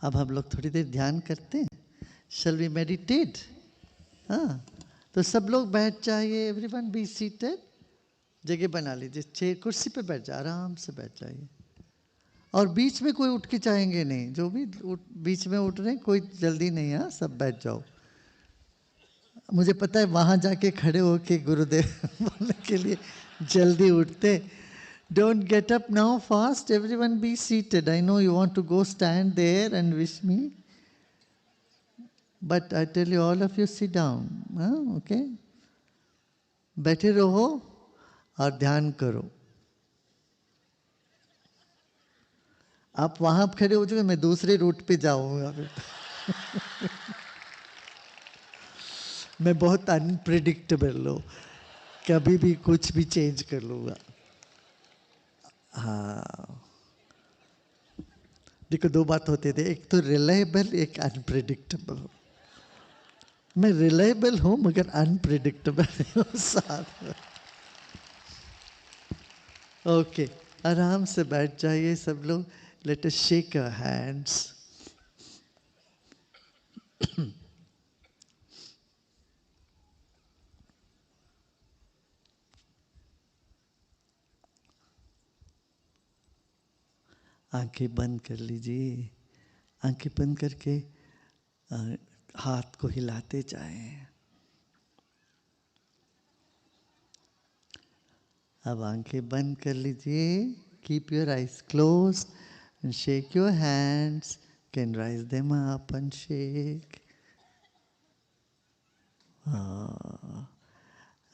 अब हम लोग थोड़ी देर ध्यान करते हैं. Shall we meditate? हाँ, तो सब लोग बैठ जाइए. Everyone be seated. जगह बना लीजिए, चेयर कुर्सी पे बैठ जाए, आराम से बैठ जाइए. और बीच में कोई उठ के चाहेंगे नहीं. जो भी बीच में उठ रहे हैं, कोई जल्दी नहीं है. सब बैठ जाओ. मुझे पता है वहां जाके खड़े होके गुरुदेव बोलने के लिए जल्दी उठते. Don't get up now fast. Everyone be seated. I know you want to go stand there and wish me. But I tell you, all of you sit down. हाँ, okay? बैठे रहो और ध्यान करो. आप वहां खड़े हो चुके, मैं दूसरे रूट पे जाऊंगा. मैं बहुत अनप्रिडिक्टेबल हूँ, कभी भी कुछ भी चेंज कर लूँगा. हाँ, देखो दो बात होते थे, एक तो रिलायबल, एक अनप्रिडिक्टेबल. मैं रिलायबल हूँ मगर अनप्रिडिक्टेबल हूँ साथ में. ओके, आराम से बैठ जाइए सब लोग. Let us shake our hands. आंखें बंद कर लीजिए. आंखें बंद करके हाथ को हिलाते जाएं. अब आंखें बंद कर लीजिए. Keep your eyes close and shake your hands. Can rise them up and shake.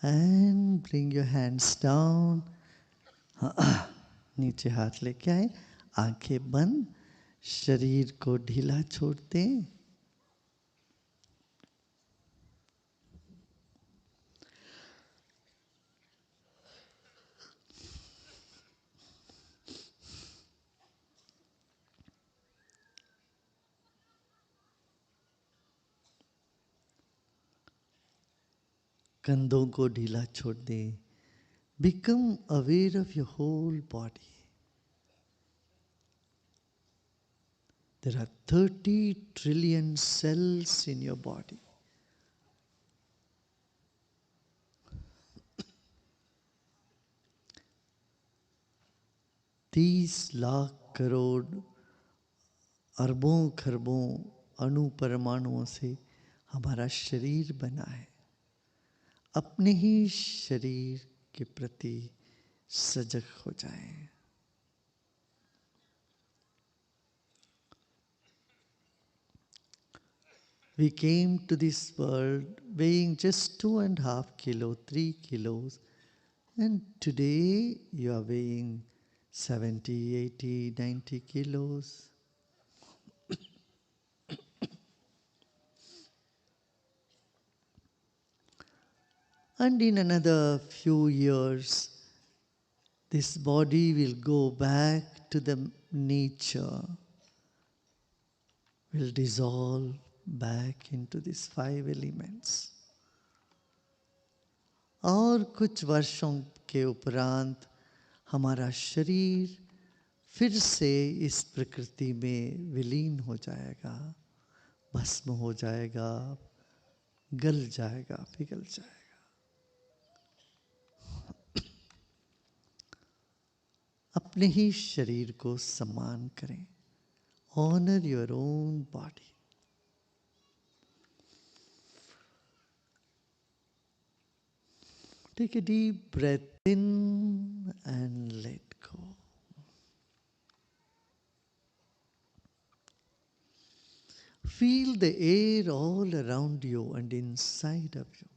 And bring your hands down. नीचे हाथ लेके आए. आंखें बंद. शरीर को ढीला छोड़ते हैं. कंधों को ढीला छोड़ दें. Become aware of your whole body. There are 30 trillion cells in your body. तीस लाख करोड़ अरबों खरबों अणु परमाणुओं से हमारा शरीर बना है. अपने ही शरीर के प्रति सजग हो जाएं. We came to this world weighing just 2.5 kilos, 3 kilos, and today you are weighing 70, 80, 90 kilos. And in another few years, this body will go back to the nature, will dissolve back into these 5 elements. और कुछ वर्षों के उपरांत हमारा शरीर फिर से इस प्रकृति में विलीन हो जाएगा, भस्म हो जाएगा, गल जाएगा, पिघल जाएगा. अपने ही शरीर को सम्मान करें. Honor your own body. Take a deep breath in and let go. Feel the air all around you and inside of you.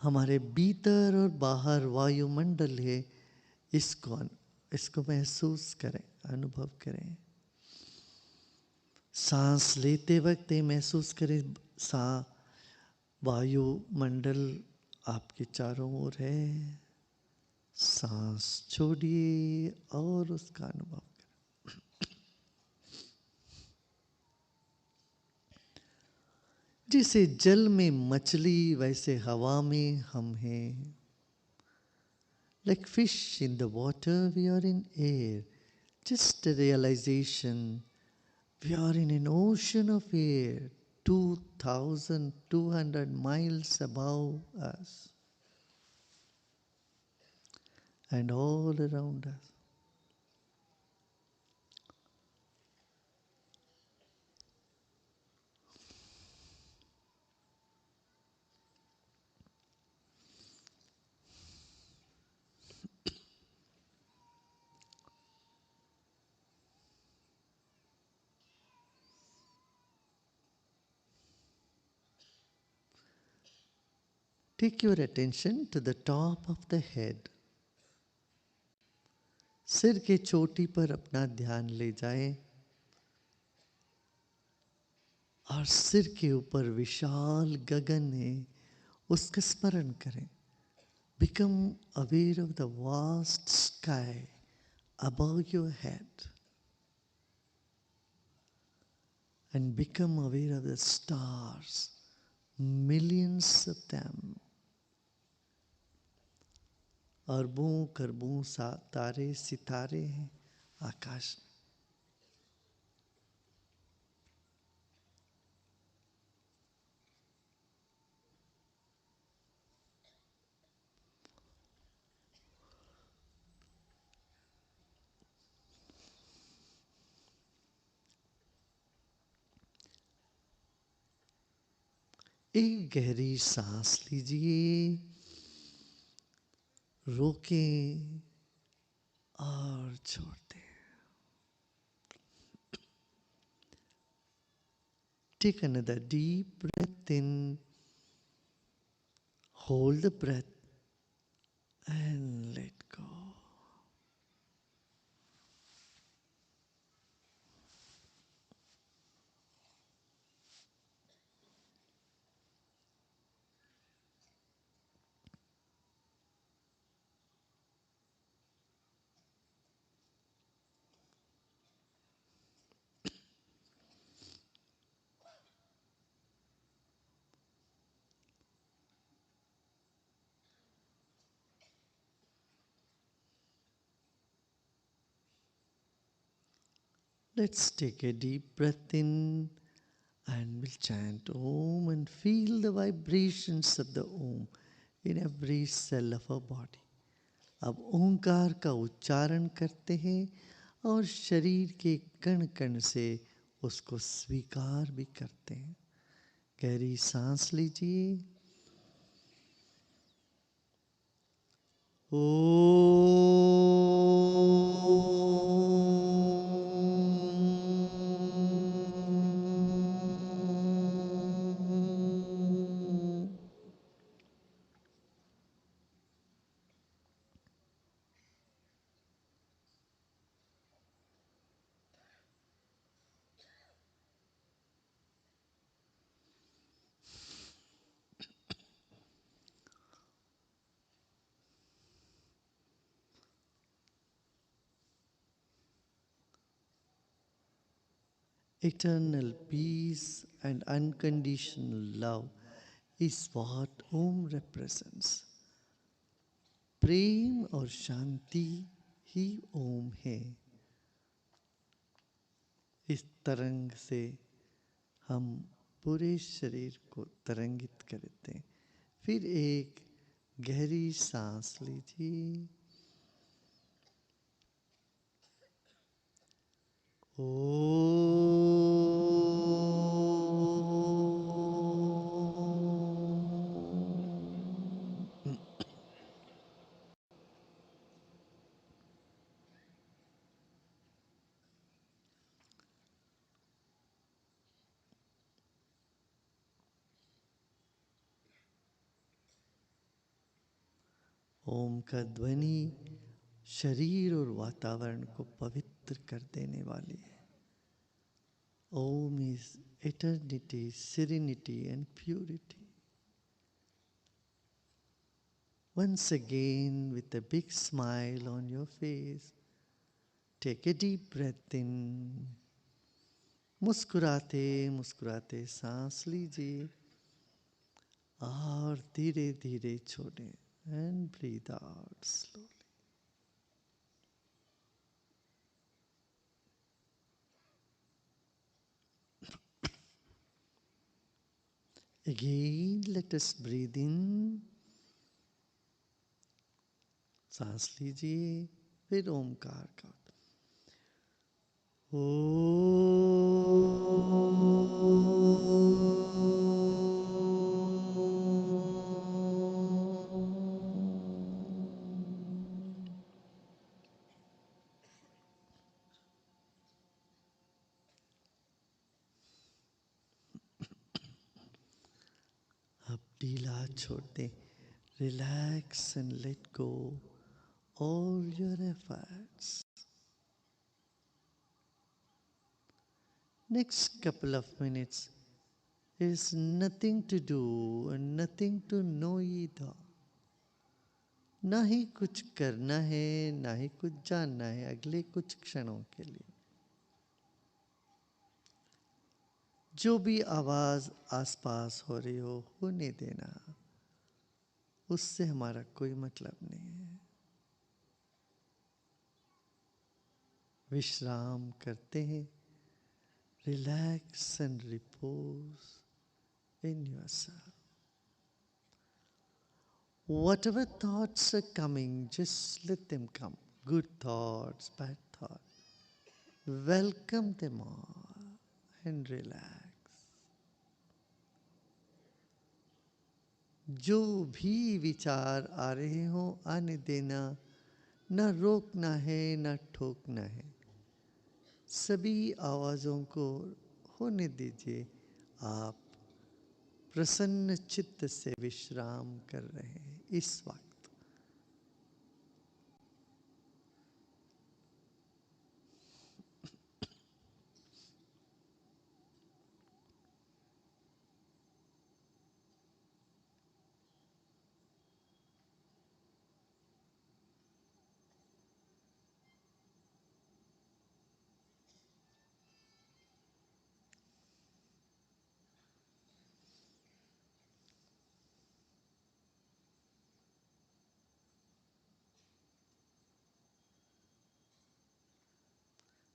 हमारे भीतर और बाहर वायुमंडल है, इसको महसूस करें, अनुभव करें. सांस लेते वक्त ये महसूस करें, वायुमंडल आपके चारों ओर है. सांस छोड़िए और उसका अनुभव करें. जैसे जल में मछली, वैसे हवा में हम हैं. Like fish in the water, we are in air. Just a realization We are in an ocean of air 2,200 miles above us and all around us. Take your attention to the top of the head. सिर के चोटी पर अपना ध्यान ले जाएं और सिर के ऊपर विशाल गगन है उसका स्मरण करें. Become aware of the vast sky above your head and become aware of the stars, millions of them. अरबों खरबों तारे सितारे हैं आकाश में. एक गहरी सांस लीजिए, रोकें और छोड़ दें. Take another deep breath in, hold the breath and let go. Let's take a deep breath in and we'll chant Om and feel the vibrations of the Om in every cell of our body. अब ओंकार का उच्चारण करते हैं और शरीर के कण कण से उसको स्वीकार भी करते हैं. गहरी सांस लीजिए. Eternal peace and unconditional love is what Om represents. प्रेम और शांति ही ओम है. इस तरंग से हम पूरे शरीर को तरंगित करते हैं. फिर एक गहरी सांस लीजिए. ओम का ध्वनि शरीर और वातावरण को पवित्र कर देने वाली है. Om is eternity, serenity and purity. Once again, with a big smile on your face, take a deep breath in. मुस्कुराते मुस्कुराते सांस लीजिए और धीरे धीरे छोड़ें. And breathe out slowly. Again, let us breathe in. सांस लीजिए, फिर ओमकार का ओ। अब ढीला छोड़ दें. Relax and let go all your efforts. Next couple of minutes is nothing to do and nothing to know either. ना ही कुछ करना है, ना ही कुछ जानना है अगले कुछ क्षणों के लिए. जो भी आवाज आसपास हो रही हो, होने देना. उससे हमारा कोई मतलब नहीं है. विश्राम करते हैं. Relax and repose in yourself. Whatever thoughts are coming, just let them come. Good thoughts, bad thoughts. Welcome them all and relax. जो भी विचार आ रहे हो आने देना. न रोकना है न ठोकना है. सभी आवाज़ों को होने दीजिए. आप प्रसन्न चित्त से विश्राम कर रहे हैं इस वक्त.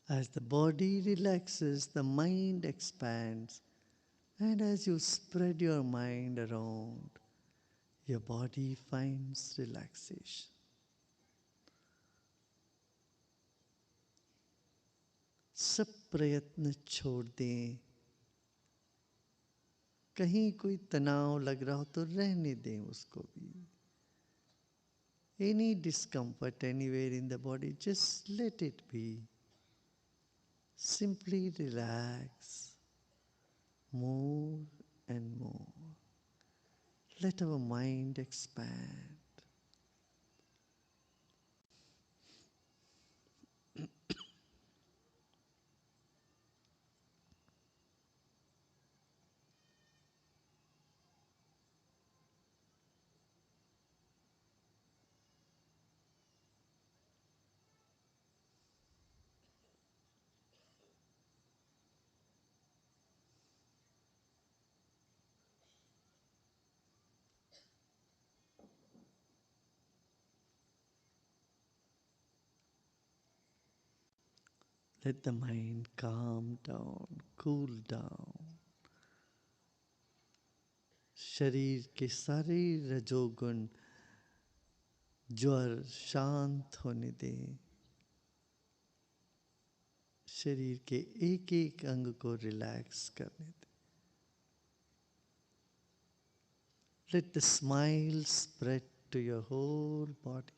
As the body relaxes, the mind expands. And as you spread your mind around, your body finds relaxation. सब प्रयत्न छोड़ दें. कहीं कोई तनाव लग रहा हो तो रहने दें उसको भी. Any discomfort anywhere in the body, just let it be. Simply relax more and more. Let our mind expand. Let the mind calm down, cool down. शरीर के सारे रजोगुण ज्वर शांत होने दें. शरीर के एक एक अंग को रिलैक्स करने दें. Let the smile spread to your whole body.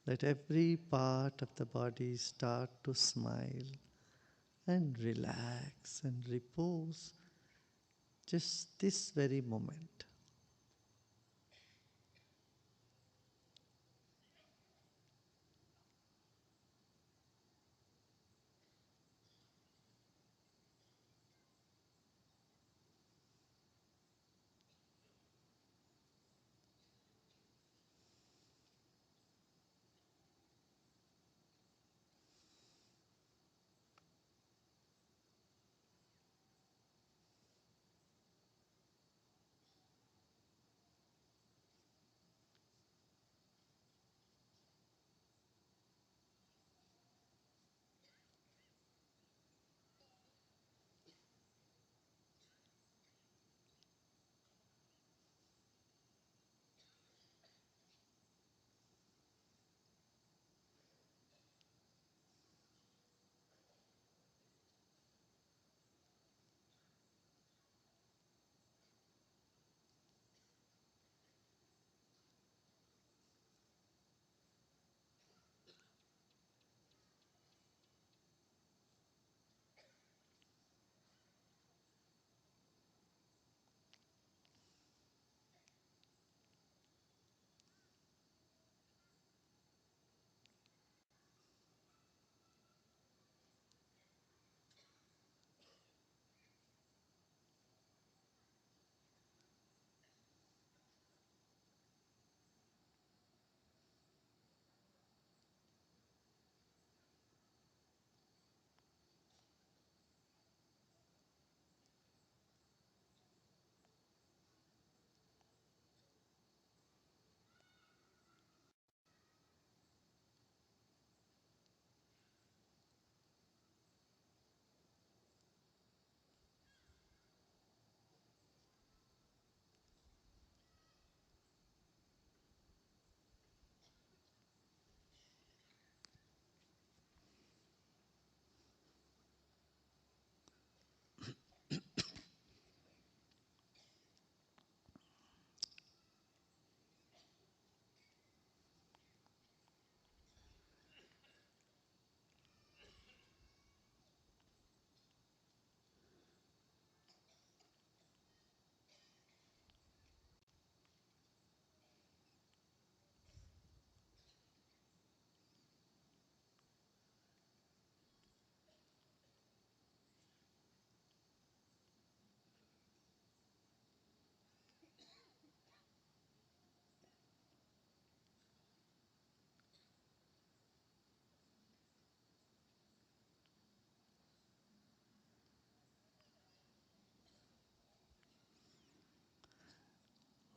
Let every part of the body start to smile and relax and repose just this very moment.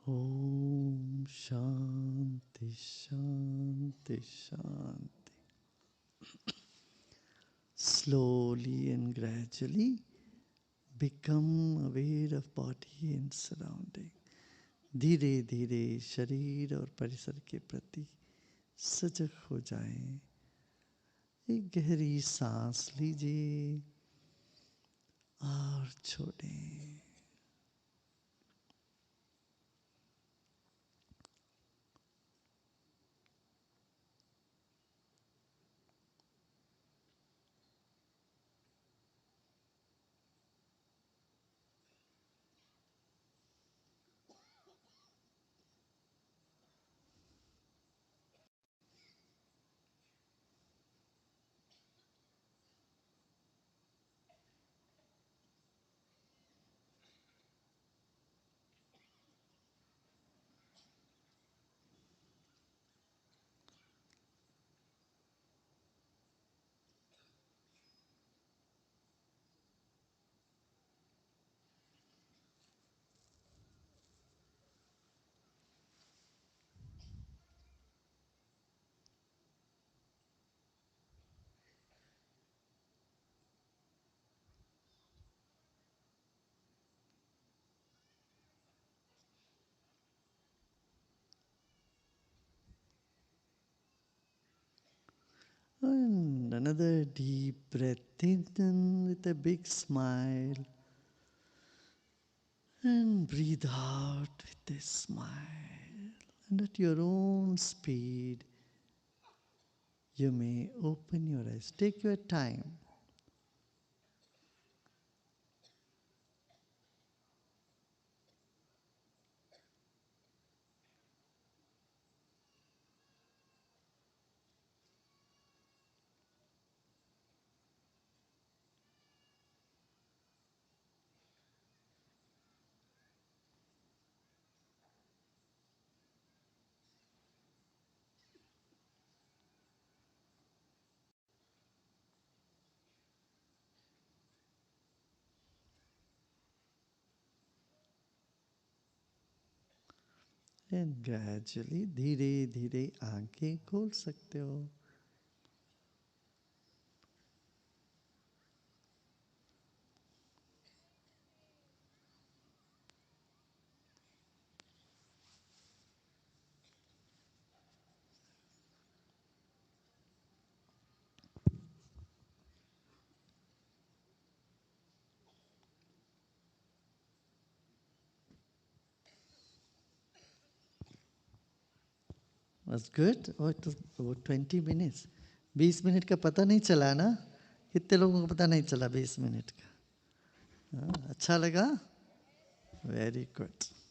Om Shanti Shanti Shanti. Slowly and gradually become aware of body and surrounding. धीरे धीरे शरीर और परिसर के प्रति सजग हो जाएं। एक गहरी सांस लीजिए और छोड़ें। And another deep breath in with a big smile. And breathe out with a smile. And at your own speed, you may open your eyes. Take your time. And gradually, धीरे धीरे आंखें खोल सकते हो. Was good? Oh, it was about 20 minutes. 20 minute का पता नहीं चला ना? कितने लोगों को पता नहीं चला 20 मिनट का? अच्छा लगा? Very good.